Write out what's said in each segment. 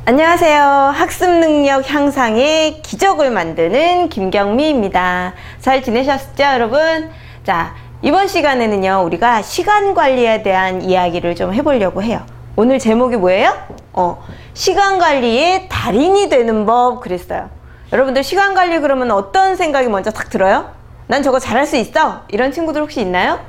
안녕하세요. 학습 능력 향상의 기적을 만드는 김경미입니다. 잘 지내셨죠, 여러분? 자, 이번 시간에는요, 우리가 시간 관리에 대한 이야기를 좀 해보려고 해요. 오늘 제목이 뭐예요? 시간 관리의 달인이 되는 법 그랬어요. 여러분들 시간 관리 그러면 어떤 생각이 먼저 딱 들어요? 난 저거 잘할 수 있어! 이런 친구들 혹시 있나요?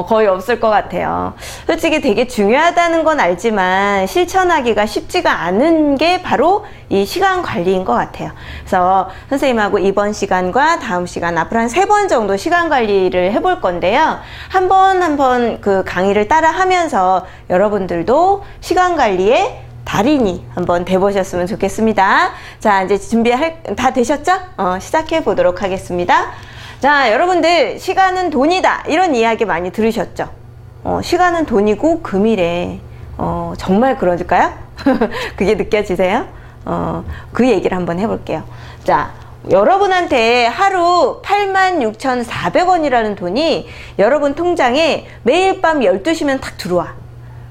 거의 없을 것 같아요. 솔직히 되게 중요하다는 건 알지만 실천하기가 쉽지가 않은 게 바로 이 시간 관리인 것 같아요. 그래서 선생님하고 이번 시간과 다음 시간 앞으로 한 3번 정도 시간 관리를 해볼 건데요. 한 번 그 강의를 따라 하면서 여러분들도 시간 관리에 달인이 한번 돼보셨으면 좋겠습니다. 자, 이제 다 되셨죠? 시작해 보도록 하겠습니다. 자, 여러분들 시간은 돈이다 이런 이야기 많이 들으셨죠? 시간은 돈이고 금이래. 정말 그럴까요? 그게 느껴지세요? 그 얘기를 한번 해볼게요. 자, 여러분한테 하루 86,400원이라는 돈이 여러분 통장에 매일 밤 12시면 탁 들어와.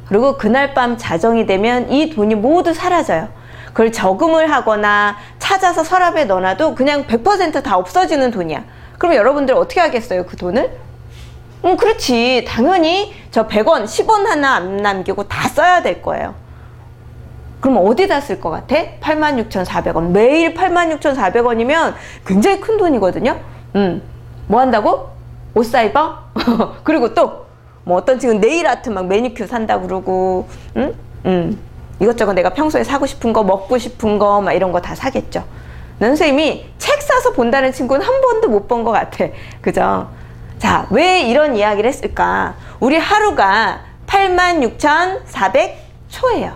그리고 그날 밤 자정이 되면 이 돈이 모두 사라져요. 그걸 저금을 하거나 찾아서 서랍에 넣어놔도 그냥 100% 다 없어지는 돈이야. 그럼 여러분들 어떻게 하겠어요, 그 돈을? 그렇지. 당연히 저 100원, 10원 하나 안 남기고 다 써야 될 거예요. 그럼 어디다 쓸 것 같아? 86,400원. 매일 86,400원이면 굉장히 큰 돈이거든요. 뭐 한다고? 옷 사 입어? 그리고 또 뭐 어떤 친구는 네일 아트 막 매니큐어 산다 그러고, 이것저것 내가 평소에 사고 싶은 거, 먹고 싶은 거, 막 이런 거 다 사겠죠. 선생님이 책 사서 본다는 친구는 한 번도 못 본 것 같아. 그죠? 자, 왜 이런 이야기를 했을까? 우리 하루가 86,400초예요.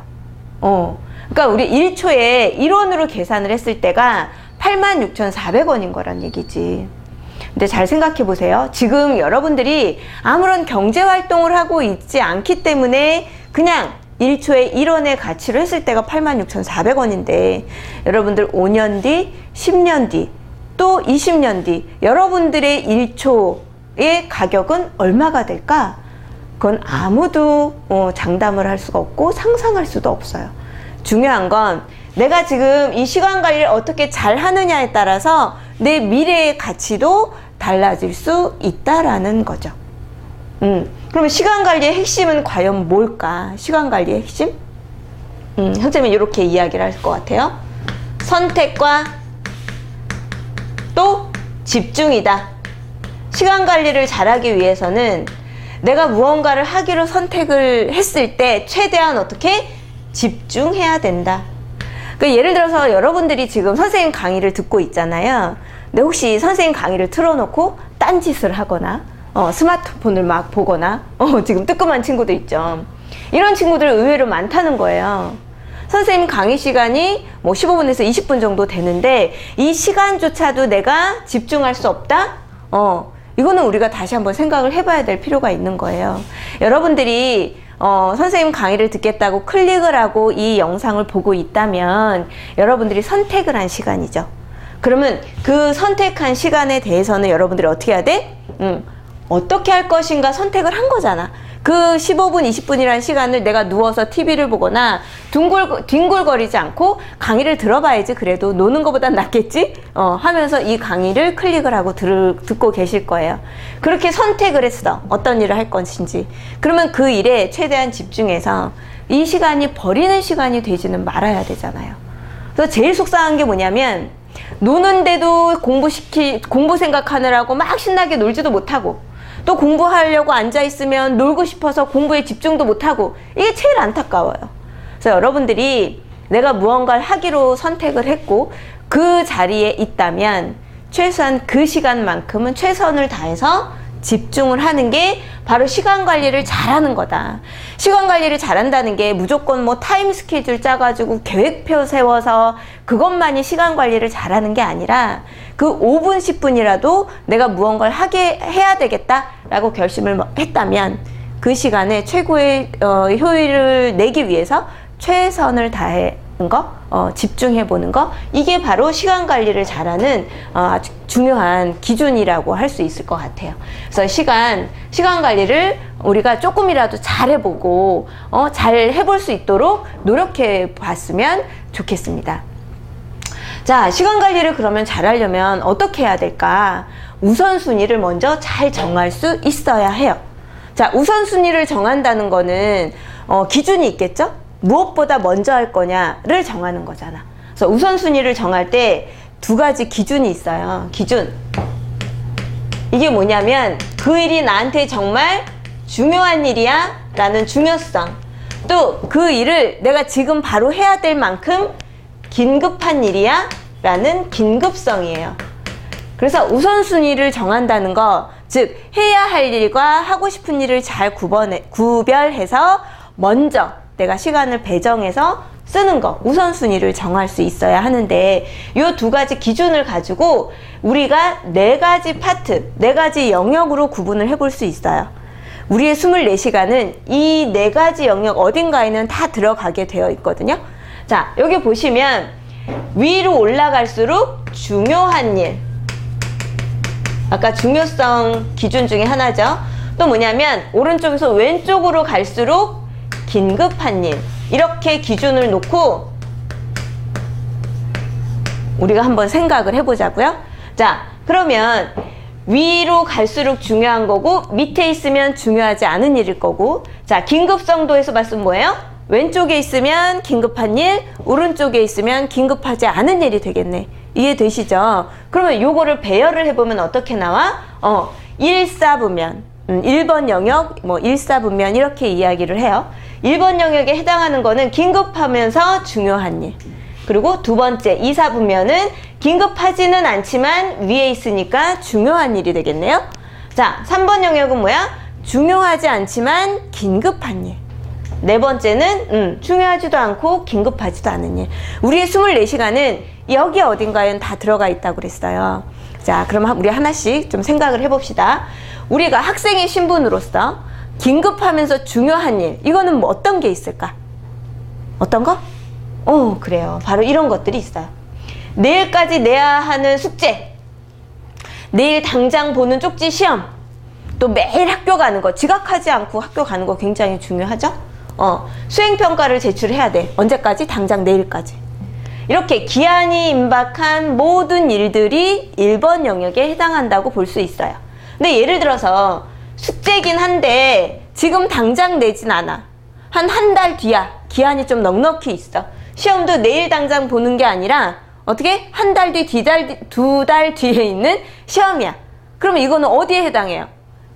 그러니까 우리 1초에 1원으로 계산을 했을 때가 86,400원인 거란 얘기지. 근데 잘 생각해 보세요. 지금 여러분들이 아무런 경제 활동을 하고 있지 않기 때문에 그냥 1초에 1원의 가치로 했을 때가 86,400원인데 여러분들 5년 뒤, 10년 뒤, 또 20년 뒤 여러분들의 1초의 가격은 얼마가 될까? 그건 아무도 장담을 할 수가 없고 상상할 수도 없어요. 중요한 건 내가 지금 이 시간 관리를 어떻게 잘 하느냐에 따라서 내 미래의 가치도 달라질 수 있다라는 거죠. 그러면 시간 관리의 핵심은 과연 뭘까? 시간 관리의 핵심? 선생님은 이렇게 이야기를 할 것 같아요. 선택과 또 집중이다. 시간 관리를 잘하기 위해서는 내가 무언가를 하기로 선택을 했을 때 최대한 어떻게 집중해야 된다. 그러니까 예를 들어서 여러분들이 지금 선생님 강의를 듣고 있잖아요. 근데 혹시 선생님 강의를 틀어놓고 딴짓을 하거나 스마트폰을 막 보거나 지금 뜨끔한 친구들 있죠. 이런 친구들 의외로 많다는 거예요. 선생님 강의 시간이 뭐 15분에서 20분 정도 되는데 이 시간조차도 내가 집중할 수 없다? 이거는 우리가 다시 한번 생각을 해봐야 될 필요가 있는 거예요. 여러분들이 선생님 강의를 듣겠다고 클릭을 하고 이 영상을 보고 있다면 여러분들이 선택을 한 시간이죠. 그러면 그 선택한 시간에 대해서는 여러분들이 어떻게 해야 돼? 어떻게 할 것인가 선택을 한 거잖아. 그 15분, 20분이라는 시간을 내가 누워서 TV를 보거나 뒹굴거리지 않고 강의를 들어봐야지 그래도 노는 것보단 낫겠지? 하면서 이 강의를 클릭을 하고 듣고 계실 거예요. 그렇게 선택을 했어. 어떤 일을 할 것인지. 그러면 그 일에 최대한 집중해서 이 시간이 버리는 시간이 되지는 말아야 되잖아요. 그래서 제일 속상한 게 뭐냐면 노는데도 공부 생각하느라고 막 신나게 놀지도 못하고 또 공부하려고 앉아있으면 놀고 싶어서 공부에 집중도 못하고 이게 제일 안타까워요. 그래서 여러분들이 내가 무언가를 하기로 선택을 했고 그 자리에 있다면 최소한 그 시간만큼은 최선을 다해서 집중을 하는 게 바로 시간 관리를 잘하는 거다. 시간 관리를 잘한다는 게 무조건 뭐 타임 스케줄 짜가지고 계획표 세워서 그것만이 시간 관리를 잘하는 게 아니라 그 5분, 10분이라도 내가 무언가를 해야 되겠다라고 결심을 했다면 그 시간에 최고의 효율을 내기 위해서 최선을 다해 거, 집중해 보는 거, 이게 바로 시간 관리를 잘하는 아주 중요한 기준이라고 할 수 있을 것 같아요. 그래서 시간 관리를 우리가 조금이라도 잘 해보고 잘 해볼 수 있도록 노력해 봤으면 좋겠습니다. 자, 시간 관리를 그러면 잘하려면 어떻게 해야 될까? 우선순위를 먼저 잘 정할 수 있어야 해요. 자, 우선순위를 정한다는 거는 기준이 있겠죠? 무엇보다 먼저 할 거냐를 정하는 거잖아. 그래서 우선순위를 정할 때 두 가지 기준이 있어요. 기준. 이게 뭐냐면 그 일이 나한테 정말 중요한 일이야 라는 중요성, 또 그 일을 내가 지금 바로 해야 될 만큼 긴급한 일이야 라는 긴급성이에요. 그래서 우선순위를 정한다는 거, 즉 해야 할 일과 하고 싶은 일을 잘 구별해서 먼저 내가 시간을 배정해서 쓰는 거, 우선순위를 정할 수 있어야 하는데, 이 두 가지 기준을 가지고 우리가 네 가지 파트, 네 가지 영역으로 구분을 해볼 수 있어요. 우리의 24시간은 이 네 가지 영역 어딘가에는 다 들어가게 되어 있거든요. 자, 여기 보시면 위로 올라갈수록 중요한 일, 아까 중요성 기준 중에 하나죠. 또 뭐냐면 오른쪽에서 왼쪽으로 갈수록 긴급한 일, 이렇게 기준을 놓고 우리가 한번 생각을 해보자고요. 자, 그러면 위로 갈수록 중요한 거고 밑에 있으면 중요하지 않은 일일 거고, 자, 긴급성도에서 말씀 뭐예요? 왼쪽에 있으면 긴급한 일, 오른쪽에 있으면 긴급하지 않은 일이 되겠네. 이해되시죠? 그러면 요거를 배열을 해보면 어떻게 나와? 1사분면, 1번 영역, 1사분면 이렇게 이야기를 해요. 1번 영역에 해당하는 거는 긴급하면서 중요한 일. 그리고 두 번째 2사분면은 긴급하지는 않지만 위에 있으니까 중요한 일이 되겠네요. 자, 3번 영역은 뭐야? 중요하지 않지만 긴급한 일. 네 번째는 중요하지도 않고 긴급하지도 않은 일. 우리의 24시간은 여기 어딘가에 다 들어가 있다고 그랬어요. 자, 그럼 우리 하나씩 좀 생각을 해봅시다. 우리가 학생의 신분으로서 긴급하면서 중요한 일, 이거는 뭐 어떤 게 있을까? 어떤 거? 그래요. 바로 이런 것들이 있어요. 내일까지 내야 하는 숙제, 내일 당장 보는 쪽지 시험, 또 매일 학교 가는 거, 지각하지 않고 학교 가는 거 굉장히 중요하죠? 수행평가를 제출해야 돼. 언제까지? 당장 내일까지. 이렇게 기한이 임박한 모든 일들이 1번 영역에 해당한다고 볼 수 있어요. 근데 예를 들어서 숙제긴 한데 지금 당장 내진 않아. 한 달 뒤야. 기한이 좀 넉넉히 있어. 시험도 내일 당장 보는 게 아니라 어떻게? 한 달 뒤, 두 달 뒤에 있는 시험이야. 그러면 이거는 어디에 해당해요?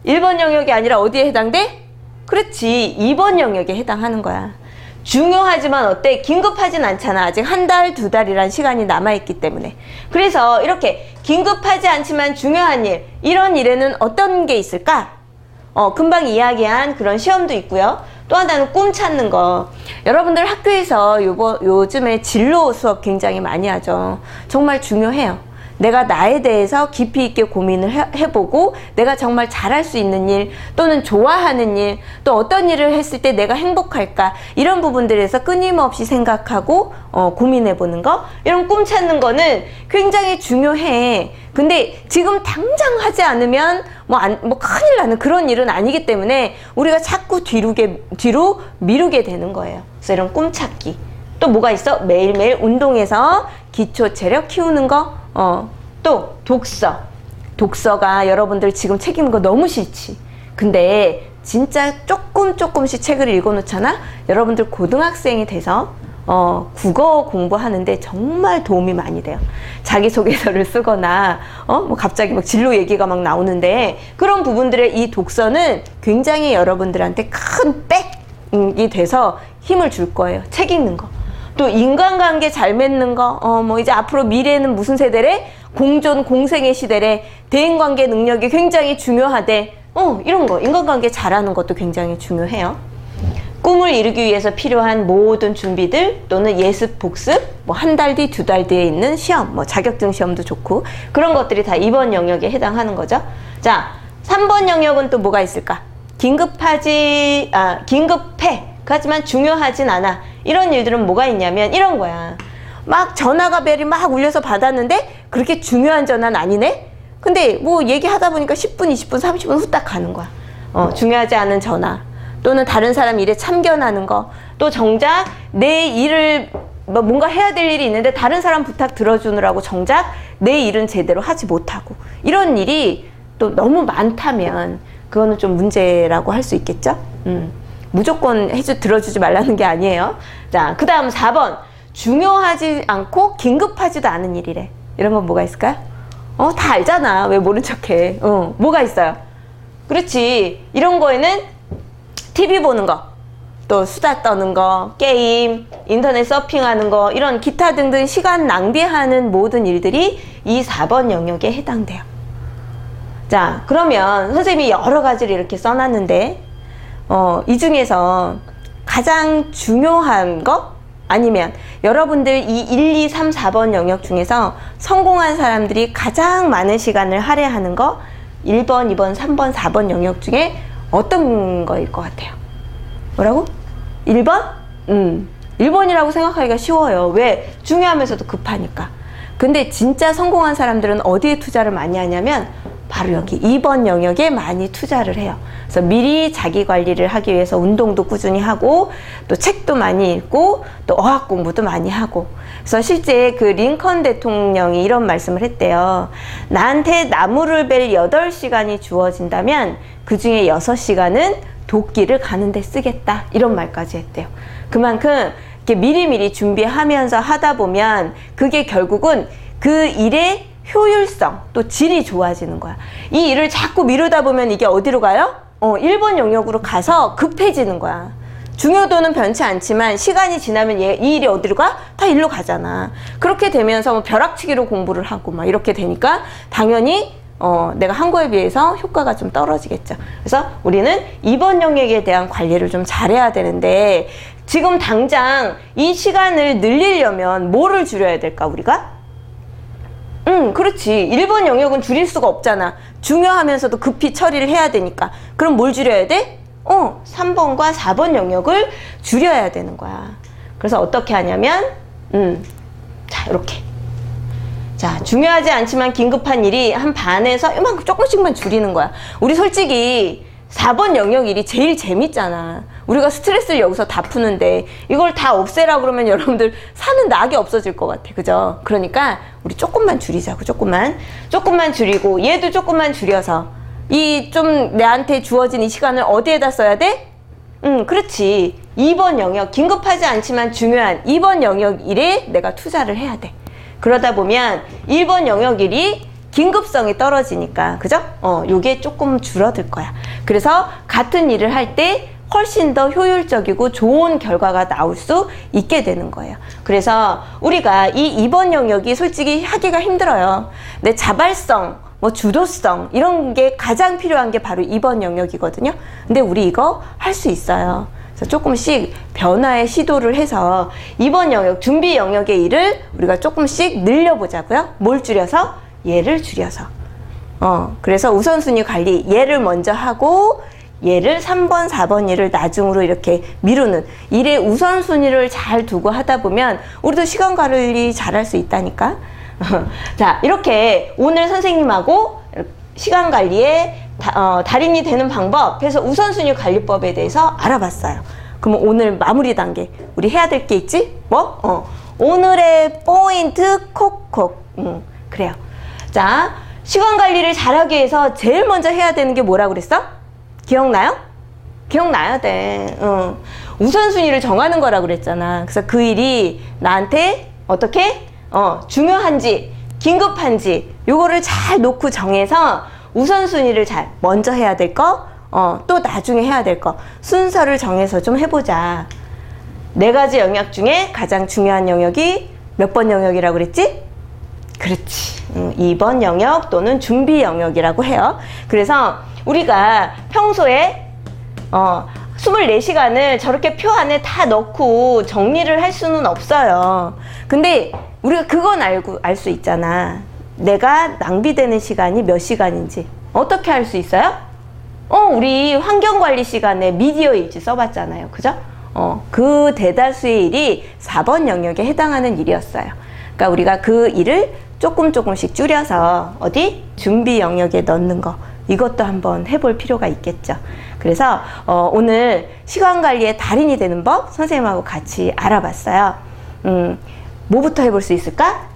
1번 영역이 아니라 어디에 해당돼? 그렇지, 2번 영역에 해당하는 거야. 중요하지만 어때? 긴급하진 않잖아. 아직 한 달, 두 달이란 시간이 남아있기 때문에. 그래서 이렇게 긴급하지 않지만 중요한 일, 이런 일에는 어떤 게 있을까? 금방 이야기한 그런 시험도 있고요. 또 하나는 꿈 찾는 거. 여러분들 학교에서 요즘에 진로 수업 굉장히 많이 하죠. 정말 중요해요. 내가 나에 대해서 깊이 있게 고민을 해보고 내가 정말 잘할 수 있는 일, 또는 좋아하는 일, 또 어떤 일을 했을 때 내가 행복할까, 이런 부분들에서 끊임없이 생각하고 고민해보는 거, 이런 꿈 찾는 거는 굉장히 중요해. 근데 지금 당장 하지 않으면 큰일 나는 그런 일은 아니기 때문에 우리가 자꾸 뒤로 미루게 되는 거예요. 그래서 이런 꿈 찾기. 또 뭐가 있어? 매일매일 운동해서 기초 체력 키우는 거. 또 독서가 여러분들 지금 책 읽는 거 너무 싫지. 근데 진짜 조금씩 책을 읽어 놓잖아. 여러분들 고등학생이 돼서 국어 공부하는데 정말 도움이 많이 돼요. 자기소개서를 쓰거나 갑자기 막 진로 얘기가 막 나오는데, 그런 부분들의 이 독서는 굉장히 여러분들한테 큰 백이 돼서 힘을 줄 거예요. 책 읽는 거. 또 인간관계 잘 맺는 거, 이제 앞으로 미래는 무슨 세대래? 공존, 공생의 시대래. 대인관계 능력이 굉장히 중요하대. 이런 거, 인간관계 잘하는 것도 굉장히 중요해요. 꿈을 이루기 위해서 필요한 모든 준비들, 또는 예습, 복습, 한 달 뒤, 두 달 뒤에 있는 시험, 자격증 시험도 좋고, 그런 것들이 다 2번 영역에 해당하는 거죠. 자, 3번 영역은 또 뭐가 있을까? 긴급해. 하지만 중요하진 않아. 이런 일들은 뭐가 있냐면 이런 거야. 막 전화가 벨이 막 울려서 받았는데 그렇게 중요한 전화는 아니네? 근데 뭐 얘기하다 보니까 10분, 20분, 30분 후딱 가는 거야. 중요하지 않은 전화 또는 다른 사람 일에 참견하는 거, 또 정작 내 일을 뭔가 해야 될 일이 있는데 다른 사람 부탁 들어주느라고 정작 내 일은 제대로 하지 못하고, 이런 일이 또 너무 많다면 그거는 좀 문제라고 할 수 있겠죠. 무조건 들어주지 말라는 게 아니에요. 자, 그 다음 4번. 중요하지 않고 긴급하지도 않은 일이래. 이런 건 뭐가 있을까요? 다 알잖아. 왜 모른 척해. 뭐가 있어요? 그렇지. 이런 거에는 TV 보는 거, 또 수다 떠는 거, 게임, 인터넷 서핑하는 거, 이런 기타 등등 시간 낭비하는 모든 일들이 이 4번 영역에 해당돼요. 자, 그러면 선생님이 여러 가지를 이렇게 써놨는데 이 중에서 가장 중요한 거, 아니면 여러분들 이 1, 2, 3, 4번 영역 중에서 성공한 사람들이 가장 많은 시간을 할애하는 거 1번, 2번, 3번, 4번 영역 중에 어떤 거일 것 같아요? 뭐라고? 1번? 1번이라고 생각하기가 쉬워요. 왜? 중요하면서도 급하니까. 근데 진짜 성공한 사람들은 어디에 투자를 많이 하냐면 바로 여기 2번 영역에 많이 투자를 해요. 그래서 미리 자기 관리를 하기 위해서 운동도 꾸준히 하고, 또 책도 많이 읽고, 또 어학 공부도 많이 하고. 그래서 실제 그 링컨 대통령이 이런 말씀을 했대요. 나한테 나무를 벨 8시간이 주어진다면 그 중에 6시간은 도끼를 가는 데 쓰겠다. 이런 말까지 했대요. 그만큼 이렇게 미리미리 준비하면서 하다 보면 그게 결국은 그 일의 효율성, 또 질이 좋아지는 거야. 이 일을 자꾸 미루다 보면 이게 어디로 가요? 1번 영역으로 가서 급해지는 거야. 중요도는 변치 않지만 시간이 지나면 이 일이 어디로 가? 다 일로 가잖아. 그렇게 되면서 뭐 벼락치기로 공부를 하고 막 이렇게 되니까 당연히 내가 한 거에 비해서 효과가 좀 떨어지겠죠. 그래서 우리는 2번 영역에 대한 관리를 좀 잘해야 되는데, 지금 당장 이 시간을 늘리려면 뭐를 줄여야 될까, 우리가? 그렇지. 1번 영역은 줄일 수가 없잖아. 중요하면서도 급히 처리를 해야 되니까. 그럼 뭘 줄여야 돼? 3번과 4번 영역을 줄여야 되는 거야. 그래서 어떻게 하냐면, 자, 이렇게. 자, 중요하지 않지만 긴급한 일이 한 반에서 이만큼 조금씩만 줄이는 거야. 우리 솔직히 4번 영역 일이 제일 재밌잖아. 우리가 스트레스를 여기서 다 푸는데 이걸 다 없애라 그러면 여러분들 사는 낙이 없어질 것 같아. 그죠? 그러니까 우리 조금만 줄이자고. 조금만 줄이고, 얘도 조금만 줄여서 이 좀 내한테 주어진 이 시간을 어디에다 써야 돼? 그렇지. 2번 영역, 긴급하지 않지만 중요한 2번 영역 일에 내가 투자를 해야 돼. 그러다 보면 1번 영역 일이 긴급성이 떨어지니까, 그죠? 요게 조금 줄어들 거야. 그래서 같은 일을 할 때 훨씬 더 효율적이고 좋은 결과가 나올 수 있게 되는 거예요. 그래서 우리가 이 2번 영역이 솔직히 하기가 힘들어요. 내 자발성, 뭐 주도성, 이런 게 가장 필요한 게 바로 2번 영역이거든요. 근데 우리 이거 할 수 있어요. 그래서 조금씩 변화의 시도를 해서 2번 영역, 준비 영역의 일을 우리가 조금씩 늘려보자고요. 뭘 줄여서? 얘를 줄여서. 그래서 우선순위 관리, 얘를 먼저 하고 얘를 3번, 4번 일을 나중으로 이렇게 미루는 일의 우선순위를 잘 두고 하다 보면 우리도 시간 관리 잘할 수 있다니까. 자, 이렇게 오늘 선생님하고 시간 관리에 달인이 되는 방법 해서 우선순위 관리법에 대해서 알아봤어요. 그럼 오늘 마무리 단계 우리 해야 될 게 있지? 뭐? 오늘의 포인트 콕콕. 그래요. 자, 시간 관리를 잘하기 위해서 제일 먼저 해야 되는 게 뭐라고 그랬어? 기억나요? 기억나야 돼. 우선순위를 정하는 거라고 그랬잖아. 그래서 그 일이 나한테 어떻게? 중요한지, 긴급한지, 요거를 잘 놓고 정해서 우선순위를 잘 먼저 해야 될 거, 또 나중에 해야 될 거, 순서를 정해서 좀 해보자. 4가지 영역 중에 가장 중요한 영역이 몇 번 영역이라고 그랬지? 그렇지. 2번 영역 또는 준비 영역이라고 해요. 그래서 우리가 평소에 24시간을 저렇게 표 안에 다 넣고 정리를 할 수는 없어요. 근데 우리가 그건 알 수 있잖아. 내가 낭비되는 시간이 몇 시간인지. 어떻게 알 수 있어요? 우리 환경관리 시간에 미디어 일지 써봤잖아요. 그죠? 그 대다수의 일이 4번 영역에 해당하는 일이었어요. 그러니까 우리가 그 일을 조금씩 줄여서 어디? 준비 영역에 넣는 거. 이것도 한번 해볼 필요가 있겠죠. 그래서 오늘 시간 관리의 달인이 되는 법 선생님하고 같이 알아봤어요. 뭐부터 해볼 수 있을까?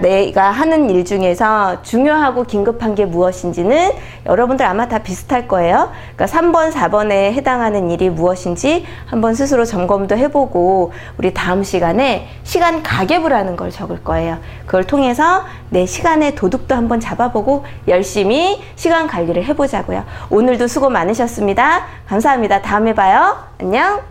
내가 하는 일 중에서 중요하고 긴급한 게 무엇인지는 여러분들 아마 다 비슷할 거예요. 그러니까 3번, 4번에 해당하는 일이 무엇인지 한번 스스로 점검도 해보고 우리 다음 시간에 시간 가계부를 하는 걸 적을 거예요. 그걸 통해서 내 시간의 도둑도 한번 잡아보고 열심히 시간 관리를 해보자고요. 오늘도 수고 많으셨습니다. 감사합니다. 다음에 봐요. 안녕.